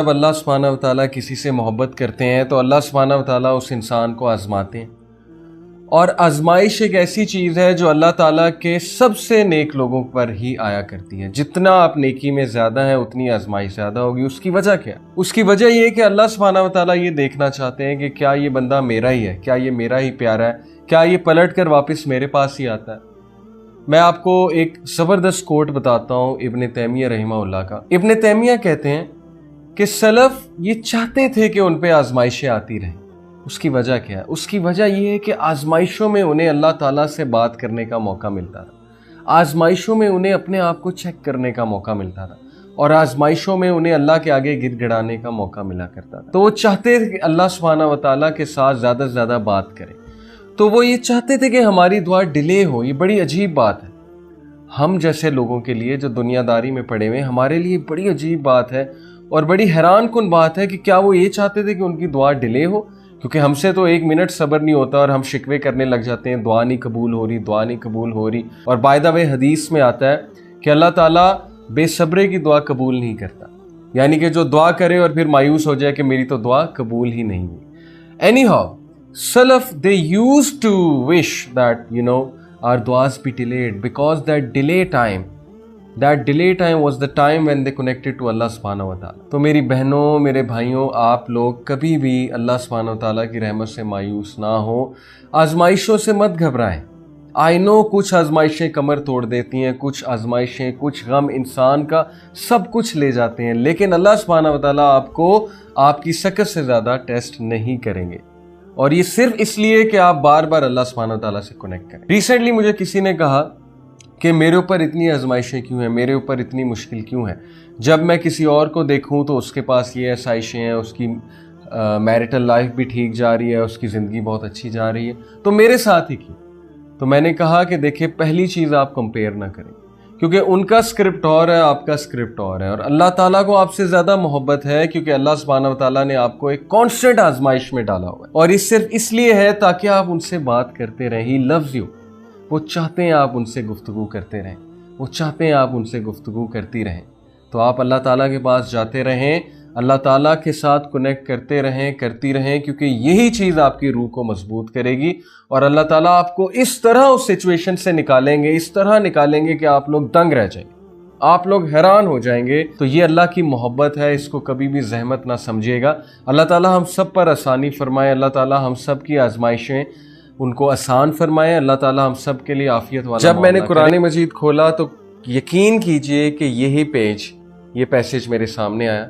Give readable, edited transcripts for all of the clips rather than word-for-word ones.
جب اللہ سبحانہ و تعالیٰ کسی سے محبت کرتے ہیں تو اللہ سبحانہ و تعالیٰ اس انسان کو آزماتے ہیں، اور آزمائش ایک ایسی چیز ہے جو اللہ تعالیٰ کے سب سے نیک لوگوں پر ہی آیا کرتی ہے۔ جتنا آپ نیکی میں زیادہ ہیں اتنی آزمائش زیادہ ہوگی۔ اس کی وجہ کیا؟ اس کی وجہ یہ کہ اللہ سبحانہ و تعالیٰ یہ دیکھنا چاہتے ہیں کہ کیا یہ بندہ میرا ہی ہے، کیا یہ میرا ہی پیارا ہے، کیا یہ پلٹ کر واپس میرے پاس ہی آتا ہے۔ میں آپ کو ایک زبردست کوٹ بتاتا ہوں ابن تیمیہ رحمہ اللہ کا۔ ابن تیمیہ کہتے ہیں کہ سلف یہ چاہتے تھے کہ ان پہ آزمائشیں آتی رہیں۔ اس کی وجہ کیا ہے؟ اس کی وجہ یہ ہے کہ آزمائشوں میں انہیں اللہ تعالیٰ سے بات کرنے کا موقع ملتا تھا، آزمائشوں میں انہیں اپنے آپ کو چیک کرنے کا موقع ملتا تھا، اور آزمائشوں میں انہیں اللہ کے آگے گر گڑانے کا موقع ملا کرتا تھا۔ تو وہ چاہتے تھے کہ اللہ سبحانہ و تعالیٰ کے ساتھ زیادہ سے زیادہ بات کریں، تو وہ یہ چاہتے تھے کہ ہماری دعا ڈیلے ہو۔ یہ بڑی عجیب بات ہے ہم جیسے لوگوں کے لیے جو دنیا داری میں پڑے ہوئے، ہمارے لیے بڑی عجیب بات ہے اور بڑی حیران کن بات ہے کہ کیا وہ یہ چاہتے تھے کہ ان کی دعا ڈیلے ہو؟ کیونکہ ہم سے تو ایک منٹ صبر نہیں ہوتا اور ہم شکوے کرنے لگ جاتے ہیں، دعا نہیں قبول ہو رہی، دعا نہیں قبول ہو رہی۔ اور بائی دا وے حدیث میں آتا ہے کہ اللہ تعالیٰ بے صبرے کی دعا قبول نہیں کرتا، یعنی کہ جو دعا کرے اور پھر مایوس ہو جائے کہ میری تو دعا قبول ہی نہیں ہوئی۔ Any how Salaf, they used to wish that, our duas be delayed, because that delay time was the time when they connected to Allah subhanahu wa ta'ala. تو میری بہنوں، میرے بھائیوں، آپ لوگ کبھی بھی اللہ سبحانہ و تعالیٰ کی رحمت سے مایوس نہ ہو، آزمائشوں سے مت گھبرائیں۔ I know کچھ آزمائشیں کمر توڑ دیتی ہیں، کچھ آزمائشیں، کچھ غم انسان کا سب کچھ لے جاتے ہیں، لیکن اللہ سبحانہ و تعالیٰ آپ کو آپ کی سکت سے زیادہ ٹیسٹ نہیں کریں گے، اور یہ صرف اس لیے کہ آپ بار بار اللہ سبحانہ و تعالیٰ سے کنیکٹ کریں۔ ریسنٹلی مجھے کسی نے کہا کہ میرے اوپر اتنی آزمائشیں کیوں ہیں، میرے اوپر اتنی مشکل کیوں ہے؟ جب میں کسی اور کو دیکھوں تو اس کے پاس یہ آسائشیں ہیں، اس کی میرٹل لائف بھی ٹھیک جا رہی ہے، اس کی زندگی بہت اچھی جا رہی ہے، تو میرے ساتھ ہی کیوں؟ تو میں نے کہا کہ دیکھیں، پہلی چیز آپ کمپیئر نہ کریں، کیونکہ ان کا اسکرپٹ اور ہے، آپ کا اسکرپٹ اور ہے، اور اللہ تعالیٰ کو آپ سے زیادہ محبت ہے کیونکہ اللہ سبحانہ و تعالیٰ نے آپ کو ایک کانسٹنٹ آزمائش میں ڈالا ہوا ہے، اور یہ صرف اس لیے ہے تاکہ آپ ان سے بات کرتے رہیں۔ ہی لوز یو، وہ چاہتے ہیں آپ ان سے گفتگو کرتے رہیں، وہ چاہتے ہیں آپ ان سے گفتگو کرتی رہیں۔ تو آپ اللہ تعالیٰ کے پاس جاتے رہیں، اللہ تعالیٰ کے ساتھ کنیکٹ کرتے رہیں، کرتی رہیں، کیونکہ یہی چیز آپ کی روح کو مضبوط کرے گی، اور اللہ تعالیٰ آپ کو اس طرح اس سچویشن سے نکالیں گے، اس طرح نکالیں گے کہ آپ لوگ دنگ رہ جائیں گے، آپ لوگ حیران ہو جائیں گے۔ تو یہ اللہ کی محبت ہے، اس کو کبھی بھی زحمت نہ سمجھیے گا۔ اللہ تعالیٰ ہم سب پر آسانی فرمائے، اللہ تعالیٰ ہم سب کی آزمائشیں ان کو آسان فرمائے، اللہ تعالیٰ ہم سب کے لیے عافیت والا جب میں نے قرآن مجید کھولا تو یقین کیجئے کہ یہی یہ پیسیج میرے سامنے آیا،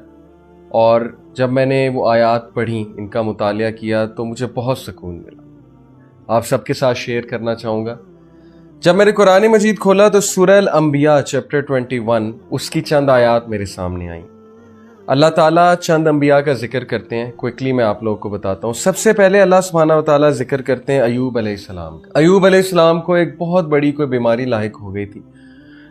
اور جب میں نے وہ آیات پڑھی، ان کا مطالعہ کیا، تو مجھے بہت سکون ملا۔ آپ سب کے ساتھ شیئر کرنا چاہوں گا۔ جب میں نے قرآن مجید کھولا تو سورہ الانبیاء چیپٹر 21 اس کی چند آیات میرے سامنے آئیں۔ اللہ تعالیٰ چند انبیاء کا ذکر کرتے ہیں، کوئکلی میں آپ لوگوں کو بتاتا ہوں۔ سب سے پہلے اللہ سبحانہ و تعالیٰ ذکر کرتے ہیں ایوب علیہ السلام کا۔ ایوب علیہ السلام کو ایک بہت بڑی کوئی بیماری لاحق ہو گئی تھی،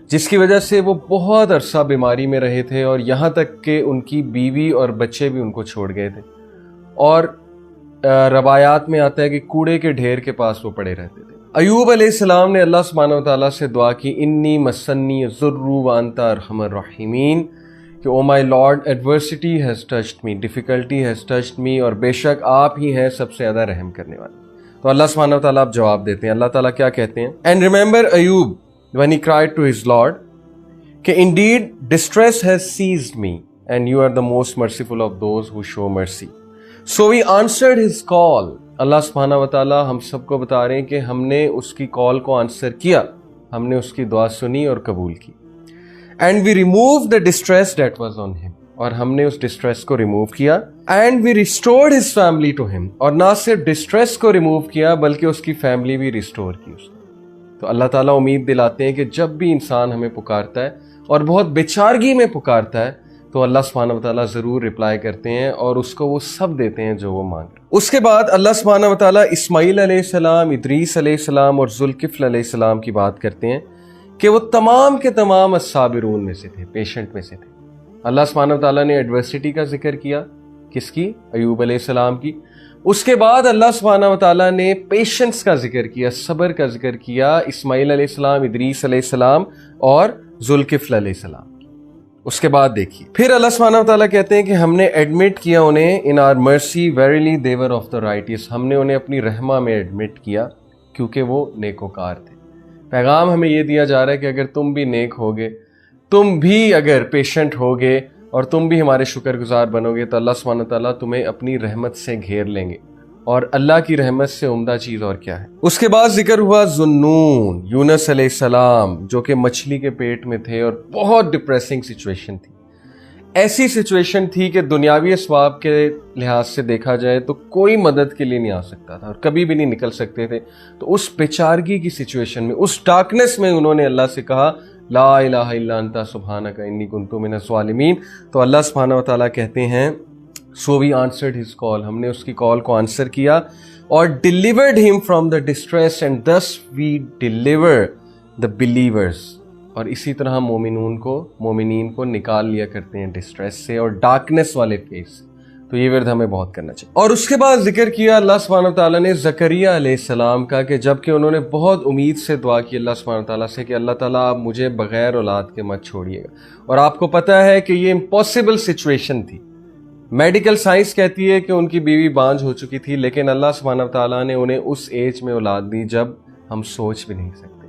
جس کی وجہ سے وہ بہت عرصہ بیماری میں رہے تھے، اور یہاں تک کہ ان کی بیوی اور بچے بھی ان کو چھوڑ گئے تھے، اور روایات میں آتا ہے کہ کوڑے کے ڈھیر کے پاس وہ پڑے رہتے تھے۔ ایوب علیہ السلام نے اللہ سبحانہ و تعالیٰ سے دعا کی، انی مسنی الضر وانت ارحم الراحمین، کہ oh my Lord, adversity has touched me, difficulty has touched me, اور بے شک آپ ہی ہیں سب سے زیادہ رحم کرنے والے۔ تو اللہ سبحانہ و تعالیٰ آپ جواب دیتے ہیں۔ اللہ تعالیٰ کیا کہتے ہیں؟ And remember Ayub when he cried to his Lord, کہ indeed distress has seized me and you are the most merciful of those who show mercy. So we answered his call. اللہ سبحانہ و تعالیٰ ہم سب کو بتا رہے ہیں کہ ہم نے اس کی کال کو آنسر کیا، ہم نے اس کی دعا سنی اور قبول کی۔ And we removed the distress that was on him. اور ہم نے اس ڈسٹریس کو ریموو کیا۔ And we restored his family to him. اور نہ صرف ڈسٹریس کو ریموو کیا بلکہ اس کی فیملی بھی ریسٹور کی اس نے۔ تو اللہ تعالیٰ امید دلاتے ہیں کہ جب بھی انسان ہمیں پکارتا ہے اور بہت بیچارگی میں پکارتا ہے تو اللہ سبحانہ و تعالیٰ ضرور رپلائی کرتے ہیں، اور اس کو وہ سب دیتے ہیں جو وہ مانگ رہے ہیں۔ اس کے بعد اللہ سبحانہ و تعالیٰ اسماعیل علیہ السلام، ادریس علیہ السلام اور ذوالکفل علیہ السلام کی بات کرتے ہیں کہ وہ تمام کے تمام الصابرون میں سے تھے، پیشنٹ میں سے تھے۔ اللہ سبحانہ و تعالیٰ نے ایڈورسٹی کا ذکر کیا، کس کی؟ ایوب علیہ السلام کی۔ اس کے بعد اللہ سبحانہ و تعالیٰ نے پیشنس کا ذکر کیا، صبر کا ذکر کیا، اسماعیل علیہ السلام، ادریس علیہ السلام اور ذوالکفل علیہ السلام۔ اس کے بعد دیکھیے پھر اللہ سبحانہ و تعالیٰ کہتے ہیں کہ ہم نے ایڈمٹ کیا انہیں ان آر مرسی verily they were of the رائٹیس، ہم نے انہیں اپنی رحمہ میں ایڈمٹ کیا کیونکہ وہ نیکوکار تھے۔ پیغام ہمیں یہ دیا جا رہا ہے کہ اگر تم بھی نیک ہوگے، تم بھی اگر پیشنٹ ہوگے اور تم بھی ہمارے شکر گزار بنو گے تو اللہ سبحانہ تعالیٰ تمہیں اپنی رحمت سے گھیر لیں گے، اور اللہ کی رحمت سے عمدہ چیز اور کیا ہے۔ اس کے بعد ذکر ہوا ذُنُّون، یونس علیہ السلام جو کہ مچھلی کے پیٹ میں تھے اور بہت ڈپریسنگ سچویشن تھی، ایسی سچویشن تھی کہ دنیاوی اسباب کے لحاظ سے دیکھا جائے تو کوئی مدد کے لیے نہیں آ سکتا تھا اور کبھی بھی نہیں نکل سکتے تھے۔ تو اس بیچارگی کی سچویشن میں، اس ڈارکنیس میں انہوں نے اللہ سے کہا لا الہ الا انت سبحانک انی کنت من الظالمین، تو اللہ سبحانہ و تعالیٰ کہتے ہیں سو وی آنسرڈ ہز کال، ہم نے اس کی کال کو آنسر کیا اور ڈیلیورڈ ہم from the distress and this we deliver the believers, اور اسی طرح ہم مومنین کو نکال لیا کرتے ہیں ڈسٹریس سے اور ڈارکنیس والے فیس سے۔ تو یہ ورد ہمیں بہت کرنا چاہیے۔ اور اس کے بعد ذکر کیا اللہ سبحانہ و تعالیٰ نے زکریہ علیہ السلام کا کہ جب کہ انہوں نے بہت امید سے دعا کی اللہ سبحانہ و تعالیٰ سے کہ اللہ تعالیٰ آپ مجھے بغیر اولاد کے مت چھوڑیے گا، اور آپ کو پتہ ہے کہ یہ امپاسبل سچویشن تھی۔ میڈیکل سائنس کہتی ہے کہ ان کی بیوی بانجھ ہو چکی تھی، لیکن اللہ سبحانہ و تعالیٰ نے انہیں اس ایج میں اولاد دی جب ہم سوچ بھی نہیں سکتے۔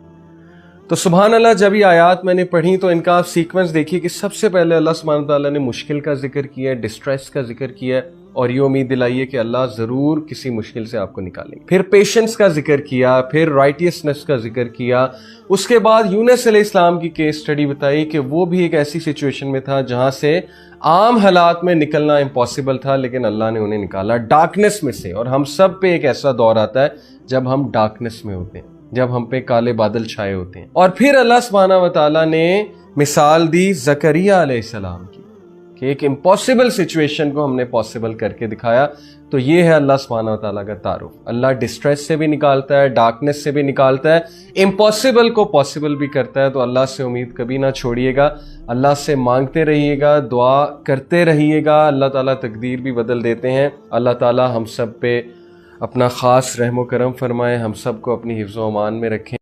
تو سبحان اللہ، جب یہ آیات میں نے پڑھی تو ان کا آپ سیکوینس دیکھیے کہ سب سے پہلے اللہ سبحانہ تعالیٰ نے مشکل کا ذکر کیا ہے، ڈسٹریس کا ذکر کیا ہے، اور یہ امید دلائی ہے کہ اللہ ضرور کسی مشکل سے آپ کو نکالیں گے۔ پھر پیشنس کا ذکر کیا، پھر رائٹیسنس کا ذکر کیا، اس کے بعد یونس علیہ السلام کی کیس سٹڈی بتائی کہ وہ بھی ایک ایسی سچویشن میں تھا جہاں سے عام حالات میں نکلنا امپاسبل تھا، لیکن اللہ نے انہیں نکالا ڈارکنیس میں سے۔ اور ہم سب پہ ایک ایسا دور آتا ہے جب ہم ڈارکنیس میں ہوتے ہیں، جب ہم پہ کالے بادل چھائے ہوتے ہیں۔ اور پھر اللہ سبحانہ و تعالیٰ نے مثال دی زکریہ علیہ السلام کی کہ ایک امپاسبل سچویشن کو ہم نے پاسبل کر کے دکھایا۔ تو یہ ہے اللہ سبحانہ و تعالیٰ کا تعارف۔ اللہ ڈسٹریس سے بھی نکالتا ہے، ڈارکنیس سے بھی نکالتا ہے، امپاسبل کو پاسبل بھی کرتا ہے۔ تو اللہ سے امید کبھی نہ چھوڑیے گا، اللہ سے مانگتے رہیے گا، دعا کرتے رہیے گا، اللہ تعالیٰ تقدیر بھی بدل دیتے ہیں۔ اللہ تعالیٰ ہم سب پہ اپنا خاص رحم و کرم فرمائے، ہم سب کو اپنی حفظ و امان میں رکھیں۔